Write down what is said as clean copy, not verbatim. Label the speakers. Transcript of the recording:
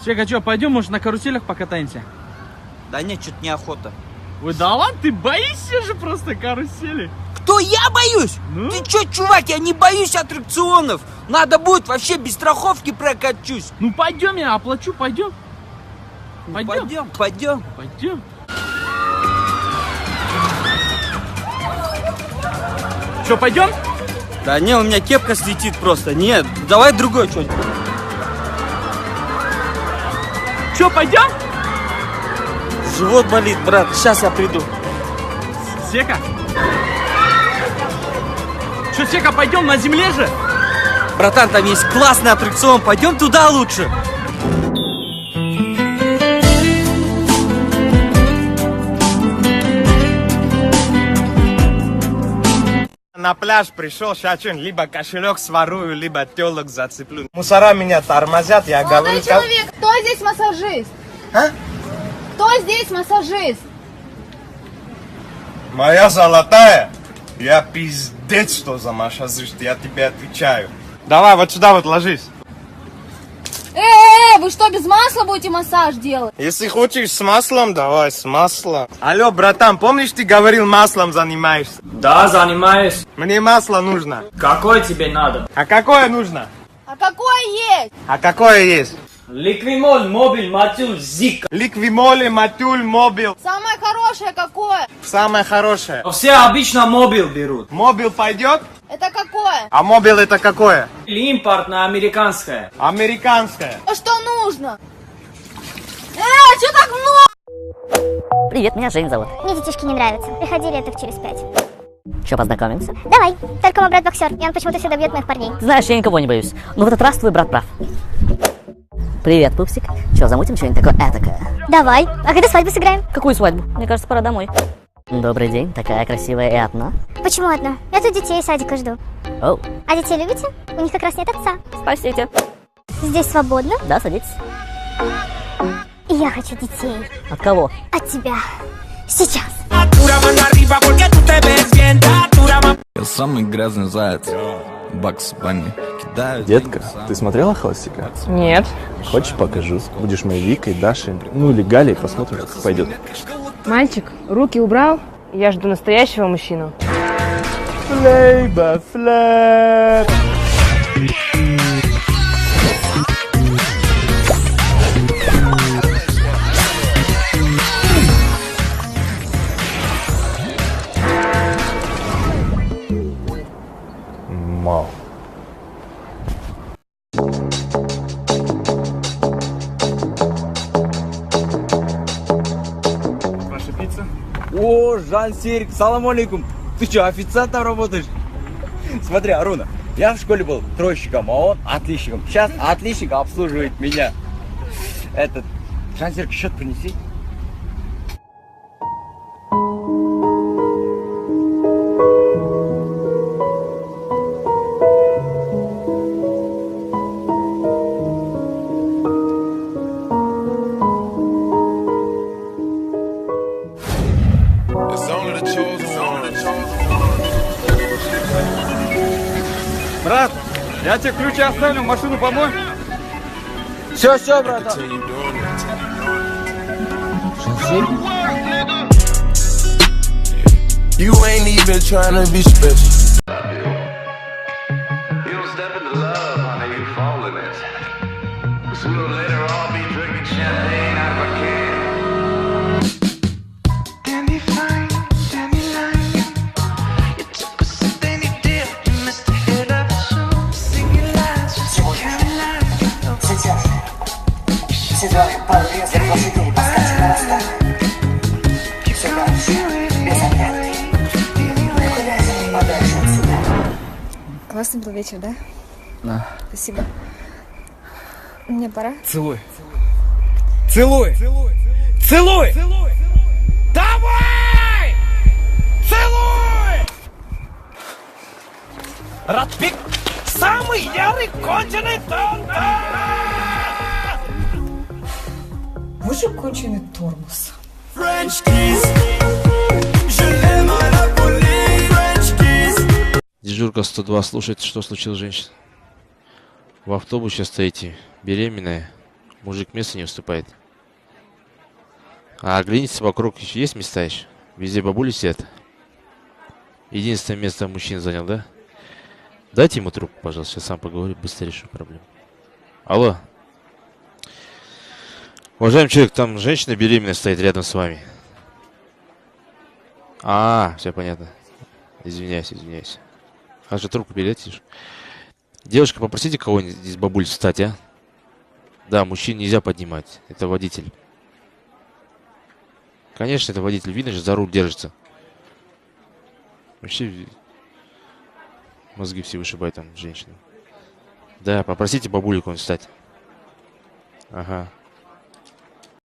Speaker 1: Сека, что, пойдем, может, на каруселях покатаемся?
Speaker 2: Да нет, что-то неохота.
Speaker 1: Ой, да ладно, ты боишься же просто карусели.
Speaker 2: Кто, я боюсь?
Speaker 1: Ну?
Speaker 2: Ты чё, чувак, я не боюсь аттракционов. Надо будет, вообще без страховки прокачусь.
Speaker 1: Ну пойдем, я оплачу, пойдем. Пойдем.
Speaker 2: Пойдем.
Speaker 1: Пойдем. Что, пойдем?
Speaker 2: Да не, у меня кепка слетит просто. Нет, давай другой что-нибудь.
Speaker 1: Что, пойдем?
Speaker 2: Живот болит, брат. Сейчас я приду.
Speaker 1: Сека? Что, Сека, пойдем на земле же?
Speaker 2: Братан, там есть классный аттракцион. Пойдем туда лучше.
Speaker 3: На пляж пришел, сейчас либо кошелек сворую, либо телок зацеплю. Мусора меня тормозят, я говорю...
Speaker 4: Молодой человек, кто здесь массажист?
Speaker 3: А?
Speaker 4: Кто здесь массажист?
Speaker 3: Моя золотая, я пиздец, что за массажист, я тебе отвечаю. Давай, вот сюда вот ложись.
Speaker 4: Вы что, без масла будете массаж делать?
Speaker 3: Если хочешь с маслом, давай с маслом. Алло, братан, помнишь, ты говорил, маслом занимаешься?
Speaker 5: Да, занимаюсь.
Speaker 3: Мне масло нужно.
Speaker 5: Какое тебе надо?
Speaker 3: А какое нужно?
Speaker 4: А какое есть?
Speaker 3: А какое есть?
Speaker 5: Ликвимол, мобиль, матюль, зик.
Speaker 3: Ликвимоле, матюль, мобил.
Speaker 4: Самое хорошее какое?
Speaker 3: Самое хорошее.
Speaker 5: Все обычно мобил берут.
Speaker 3: Мобил пойдет?
Speaker 4: Это какое?
Speaker 3: А мобил это какое?
Speaker 5: Или импортное, американское.
Speaker 3: Американское.
Speaker 4: А что нужно? Что так много?
Speaker 6: Привет, меня Жень зовут.
Speaker 7: Мне детишки не нравятся. Приходи леток через 5.
Speaker 6: Че, познакомимся?
Speaker 7: Давай. Только мой брат боксер, и он почему-то всегда бьет моих парней.
Speaker 6: Знаешь, я никого не боюсь. Но в этот раз твой брат прав. Привет, пупсик. Че, замутим что-нибудь такое этакое?
Speaker 7: Давай. А когда свадьбу сыграем?
Speaker 6: Какую свадьбу? Мне кажется, пора домой. Добрый день, такая красивая и одна.
Speaker 7: Почему одна? Я тут детей из садика жду.
Speaker 6: Оу,
Speaker 7: А детей любите? У них как раз нет отца.
Speaker 6: спасите.
Speaker 7: Здесь свободно.
Speaker 6: Да, садитесь.
Speaker 7: И я хочу детей.
Speaker 6: От кого?
Speaker 7: От тебя. Сейчас.
Speaker 8: Я самый грязный заяц. Бакс Банни.
Speaker 9: Детка, ты смотрела «Холостяка»?
Speaker 10: Нет.
Speaker 9: Хочешь, покажу? Будешь моей Викой, Дашей, ну или Галей, посмотрим, как пойдет.
Speaker 10: Мальчик, руки убрал. Я жду настоящего мужчину.
Speaker 9: Флейба, флэп. Мау.
Speaker 1: Ваша пицца?
Speaker 2: О, Жан-Серик, салам алейкум. Ты что, официантом работаешь? Смотри, Аруна, я в школе был тройщиком, а он отличником. Сейчас отличник обслуживает меня. Этот, Жан-Серик, счет принеси.
Speaker 3: Брат, я тебе ключи оставлю, машину помой.
Speaker 2: Все, братан.
Speaker 8: You ain't even trying to be special.
Speaker 11: You don't step into love, honey, you fall in it. Sooner or later, I'll be drinking champagne out of a can. Dandy fine, dandy line. You took a sip, then you did. You missed the head of the show. Singing lines, just a Caroline.
Speaker 6: Сезон подвеса лошадей поскачет на ростах. Все дальше, без оглядки. Никуда подальше отсюда.
Speaker 4: Классный был вечер, да?
Speaker 1: Да.
Speaker 4: Спасибо. Мне пора.
Speaker 1: Целуй. Целуй. Целуй. Давай! Целуй! Радпик, самый ярый конченый тонта!
Speaker 4: Вы же конченый тормоз.
Speaker 12: Дежурка 102. Слушайте, что случилось, женщина? В автобусе стоите, беременная. Мужик места не уступает. А оглянитесь вокруг, еще есть места еще? Везде бабули сидят. Единственное место мужчин занял, да? Дайте ему трубку, пожалуйста, я сам поговорю, быстро решу проблему. Алло. Уважаемый человек, там женщина беременная стоит рядом с вами. Все понятно. Извиняюсь. Хорошо, трубку передайте. Девушка, попросите кого-нибудь из бабуль встать, а? Да, мужчин нельзя поднимать. Это водитель. Конечно, это водитель. Видно же, за руль держится. Вообще мозги все вышибают там женщины. Да, попросите бабулю кого-нибудь встать. Ага.